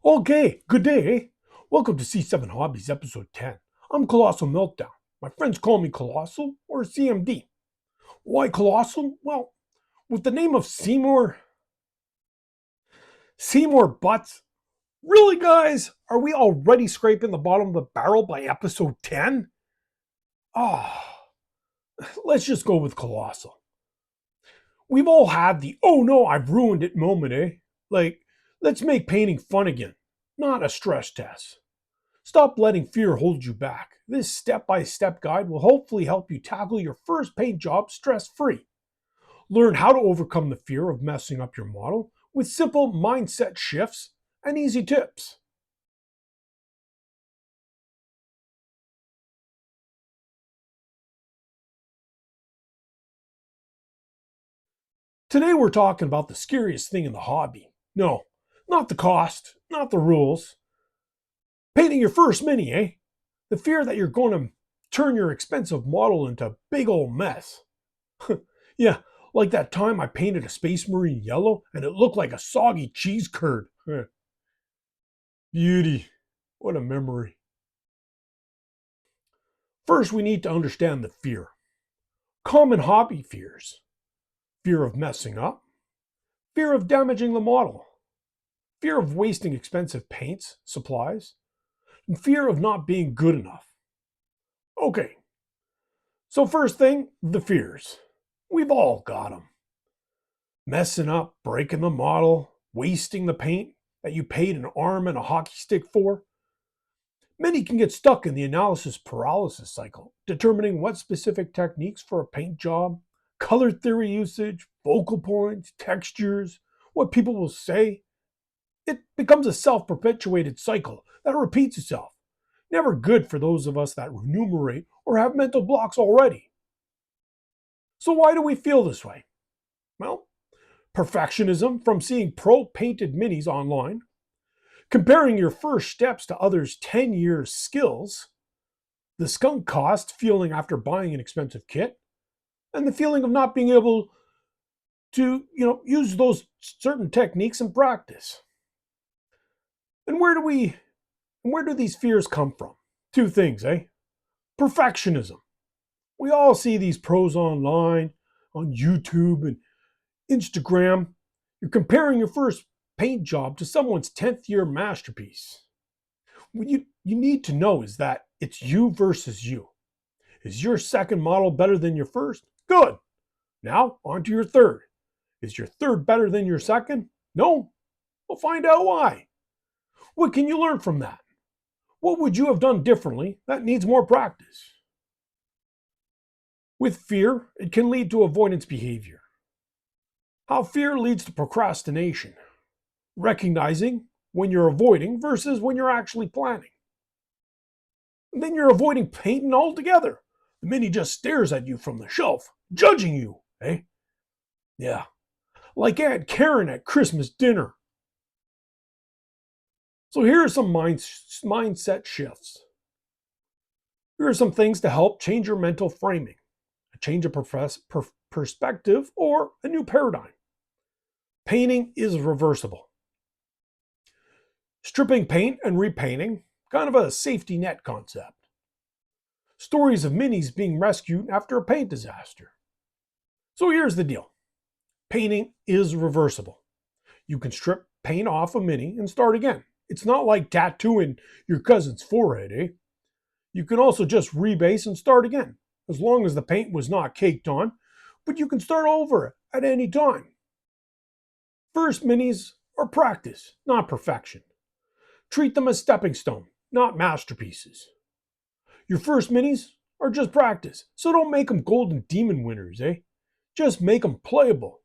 Okay, good day, eh? Welcome to C7 Hobbies, episode 10. I'm Colossal Meltdown. My friends call me Colossal or CMD. Why Colossal? Well, with the name of Seymour Butts. Really, guys? Are we already scraping the bottom of the barrel by episode 10? Ah, let's just go with Colossal. We've all had the oh no, I've ruined it moment, eh? Like, let's make painting fun again, not a stress test. Stop letting fear hold you back. This step by step guide will hopefully help you tackle your first paint job stress free. Learn how to overcome the fear of messing up your model with simple mindset shifts and easy tips. Today we're talking about the scariest thing in the hobby. No, not the cost, not the rules. Painting your first mini, eh? The fear that you're going to turn your expensive model into a big old mess. Yeah, like that time I painted a Space Marine yellow and it looked like a soggy cheese curd. Beauty. What a memory. First, we need to understand the fear. Common hobby fears: fear of messing up, fear of damaging the model, fear of wasting expensive paints, supplies, and fear of not being good enough. Okay, so first thing, the fears. We've all got them. Messing up, breaking the model, wasting the paint that you paid an arm and a hockey stick for. Many can get stuck in the analysis paralysis cycle, determining what specific techniques for a paint job, color theory usage, focal points, textures, what people will say. It becomes a self perpetuated cycle that repeats itself. Never good for those of us that ruminate or have mental blocks already. So, why do we feel this way? Well, perfectionism from seeing pro painted minis online, comparing your first steps to others' 10 years' skills, the skunk cost feeling after buying an expensive kit, and the feeling of not being able to, use those certain techniques in practice. And where do these fears come from? Two things, eh? Perfectionism. We all see these pros online, on YouTube and Instagram. You're comparing your first paint job to someone's 10th year masterpiece. What you need to know is that it's you versus you. Is your second model better than your first? Good. Now, on to your third. Is your third better than your second? No. We'll find out why. What can you learn from that? What would you have done differently that needs more practice? With fear, it can lead to avoidance behavior. How fear leads to procrastination. Recognizing when you're avoiding versus when you're actually planning. And then you're avoiding painting altogether. The mini just stares at you from the shelf, judging you, eh? Yeah, like Aunt Karen at Christmas dinner. So here are some mindset shifts. Here are some things to help change your mental framing, a change of perspective, or a new paradigm. Painting is reversible. Stripping paint and repainting, kind of a safety net concept. Stories of minis being rescued after a paint disaster. So here's the deal: painting is reversible. You can strip paint off a mini and start again. It's not like tattooing your cousin's forehead, eh? You can also just rebase and start again, as long as the paint was not caked on, but you can start over at any time. First minis are practice, not perfection. Treat them as stepping stone, not masterpieces. Your first minis are just practice, so don't make them golden demon winners, eh? Just make them playable.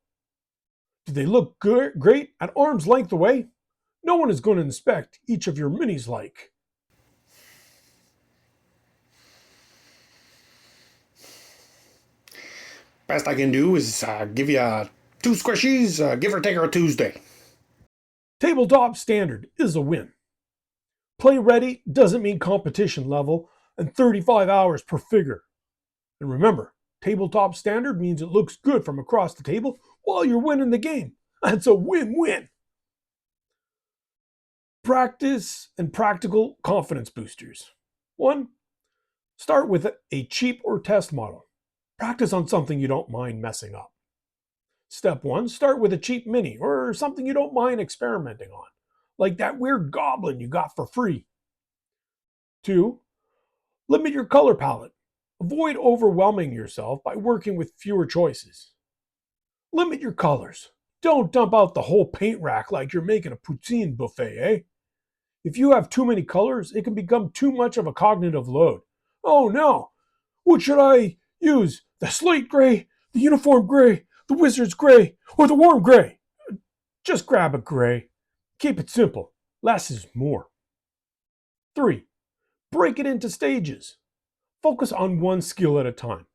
Do they look great at arm's length away? No one is going to inspect each of your minis like. Best I can do is give you two squishies, give or take a Tuesday. Tabletop standard is a win. Play ready doesn't mean competition level and 35 hours per figure. And remember, tabletop standard means it looks good from across the table while you're winning the game. That's a win-win. Practice and practical confidence boosters. 1. Start with a cheap or test model. Practice on something you don't mind messing up. Step 1. Start with a cheap mini or something you don't mind experimenting on, like that weird goblin you got for free. 2. Limit your color palette. Avoid overwhelming yourself by working with fewer choices. Limit your colors. Don't dump out the whole paint rack like you're making a poutine buffet, eh? If you have too many colors, it can become too much of a cognitive load. Oh no! What should I use? The slate gray, the uniform gray, the wizard's gray, or the warm gray? Just grab a gray. Keep it simple. Less is more. 3. Break it into stages. Focus on one skill at a time.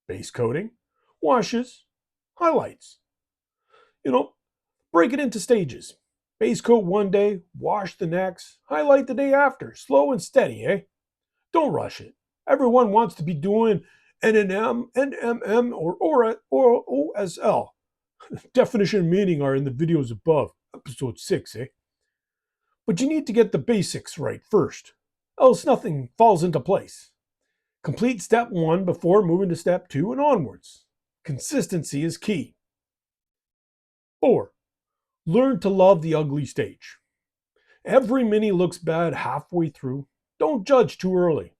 Base coating, washes, highlights. Break it into stages. Base coat one day, wash the next, highlight the day after. Slow and steady, eh? Don't rush it. Everyone wants to be doing NNM, NMM, or OSL. Definition and meaning are in the videos above, episode 6, eh? But you need to get the basics right first, else nothing falls into place. Complete step 1 before moving to step 2 and onwards. Consistency is key. 4. Learn to love the ugly stage. Every mini looks bad halfway through. Don't judge too early.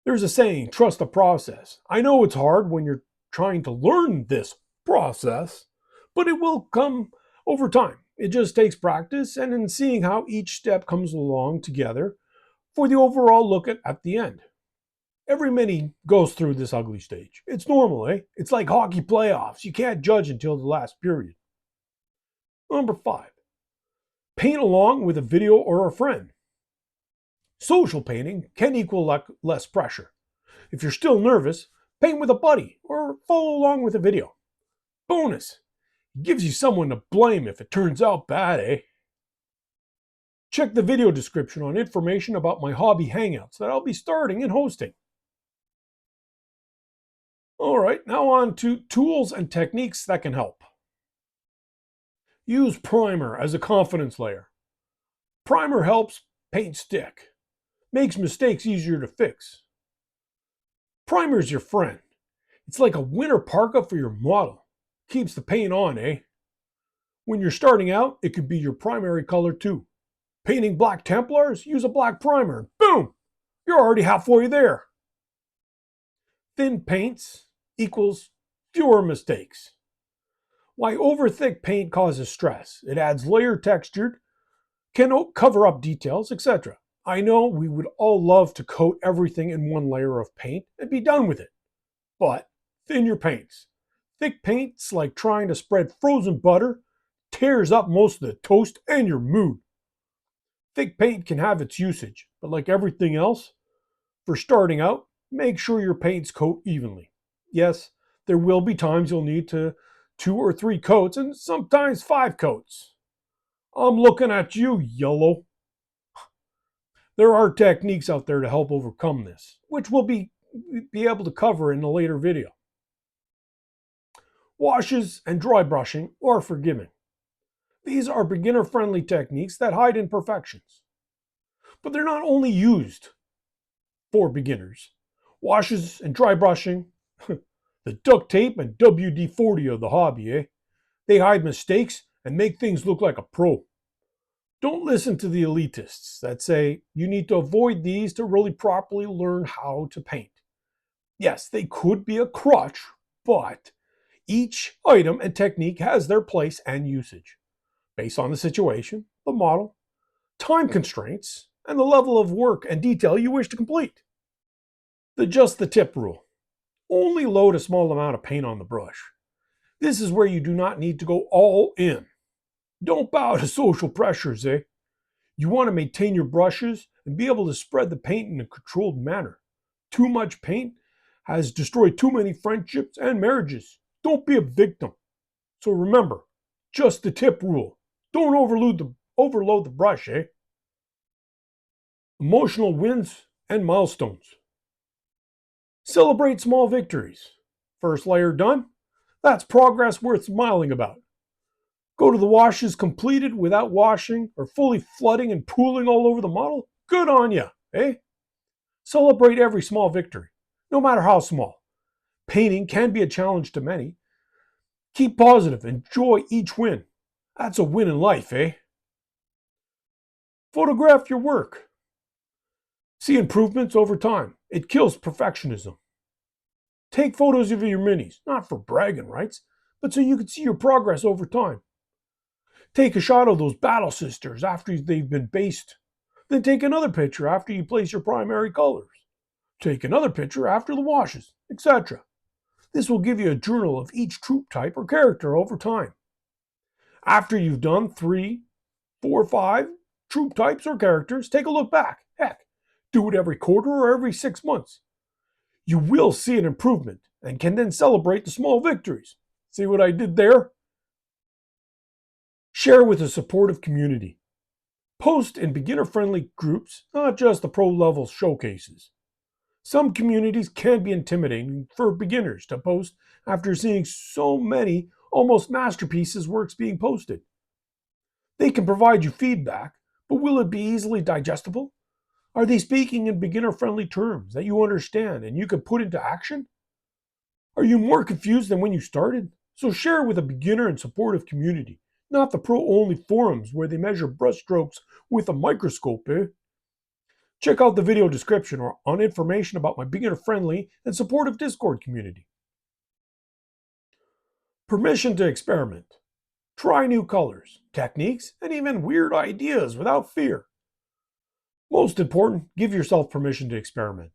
There's a saying, trust the process. I know it's hard when you're trying to learn this process, but it will come over time. It just takes practice and in seeing how each step comes along together for the overall look at the end. Every mini goes through this ugly stage. It's normal, eh? It's like hockey playoffs. You can't judge until the last period. Number 5. Paint along with a video or a friend. Social painting can equal less pressure. If you're still nervous, paint with a buddy or follow along with a video. Bonus, it gives you someone to blame if it turns out bad, eh? Check the video description on information about my hobby hangouts that I'll be starting and hosting. Alright, now on to tools and techniques that can help. Use primer as a confidence layer. Primer helps paint stick. Makes mistakes easier to fix. Primer's your friend. It's like a winter parka for your model. Keeps the paint on, eh? When you're starting out, it could be your primary color too. Painting black Templars? Use a black primer. Boom! You're already halfway there. Thin paints equals fewer mistakes. Why over-thick paint causes stress. It adds layer texture, can cover up details, etc. I know we would all love to coat everything in one layer of paint and be done with it. But thin your paints. Thick paint's like trying to spread frozen butter, tears up most of the toast and your mood. Thick paint can have its usage, but like everything else, for starting out, make sure your paints coat evenly. Yes, there will be times you'll need 2 or 3 coats and sometimes 5 coats. I'm looking at you, yellow. There are techniques out there to help overcome this, which we'll be able to cover in a later video. Washes and dry brushing are forgiving. These are beginner-friendly techniques that hide imperfections. But they're not only used for beginners. Washes and dry brushing, the duct tape and WD-40 of the hobby, eh? They hide mistakes and make things look like a pro. Don't listen to the elitists that say you need to avoid these to really properly learn how to paint. Yes, they could be a crutch, but each item and technique has their place and usage, based on the situation, the model, time constraints, and the level of work and detail you wish to complete. Just the tip rule. Only load a small amount of paint on the brush. This is where you do not need to go all in. Don't bow to social pressures, eh? You want to maintain your brushes and be able to spread the paint in a controlled manner. Too much paint has destroyed too many friendships and marriages. Don't be a victim. So remember, just the tip rule. Don't overload the brush, eh? Emotional wins and milestones. Celebrate small victories. First layer done? That's progress worth smiling about. Go to the washes completed without washing or fully flooding and pooling all over the model? Good on ya, eh? Celebrate every small victory, no matter how small. Painting can be a challenge to many. Keep positive, enjoy each win. That's a win in life, eh? Photograph your work. See improvements over time. It kills perfectionism. Take photos of your minis, not for bragging rights, but so you can see your progress over time. Take a shot of those battle sisters after they've been based. Then take another picture after you place your primary colors. Take another picture after the washes, etc. This will give you a journal of each troop type or character over time. After you've done 3, 4, 5 troop types or characters, take a look back. Heck, do it every quarter or every 6 months. You will see an improvement and can then celebrate the small victories. See what I did there? Share with a supportive community. Post in beginner-friendly groups, not just the pro-level showcases. Some communities can be intimidating for beginners to post after seeing so many almost masterpieces works being posted. They can provide you feedback, but will it be easily digestible? Are they speaking in beginner-friendly terms that you understand and you can put into action? Are you more confused than when you started? So share with a beginner and supportive community, not the pro-only forums where they measure brushstrokes with a microscope, eh? Check out the video description or on information about my beginner-friendly and supportive Discord community. Permission to experiment. Try new colors, techniques, and even weird ideas without fear. Most important, give yourself permission to experiment.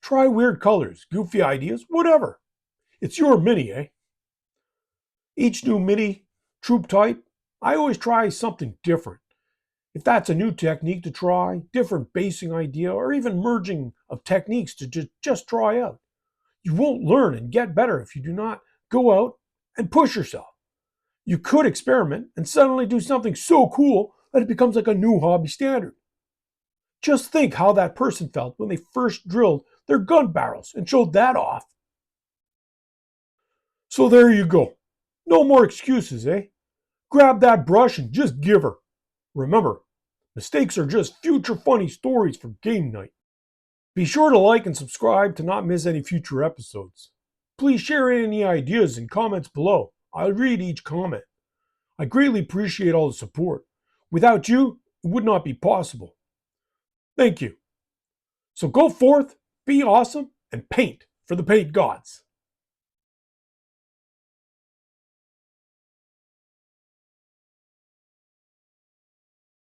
Try weird colors, goofy ideas, whatever. It's your mini, eh? Each new mini troop type, I always try something different. If that's a new technique to try, different basing idea, or even merging of techniques to just try out, you won't learn and get better if you do not go out and push yourself. You could experiment and suddenly do something so cool that it becomes like a new hobby standard. Just think how that person felt when they first drilled their gun barrels and showed that off. So there you go. No more excuses, eh? Grab that brush and just give her. Remember, mistakes are just future funny stories for game night. Be sure to like and subscribe to not miss any future episodes. Please share any ideas in comments below. I'll read each comment. I greatly appreciate all the support. Without you, it would not be possible. Thank you. So go forth, be awesome, and paint for the paint gods.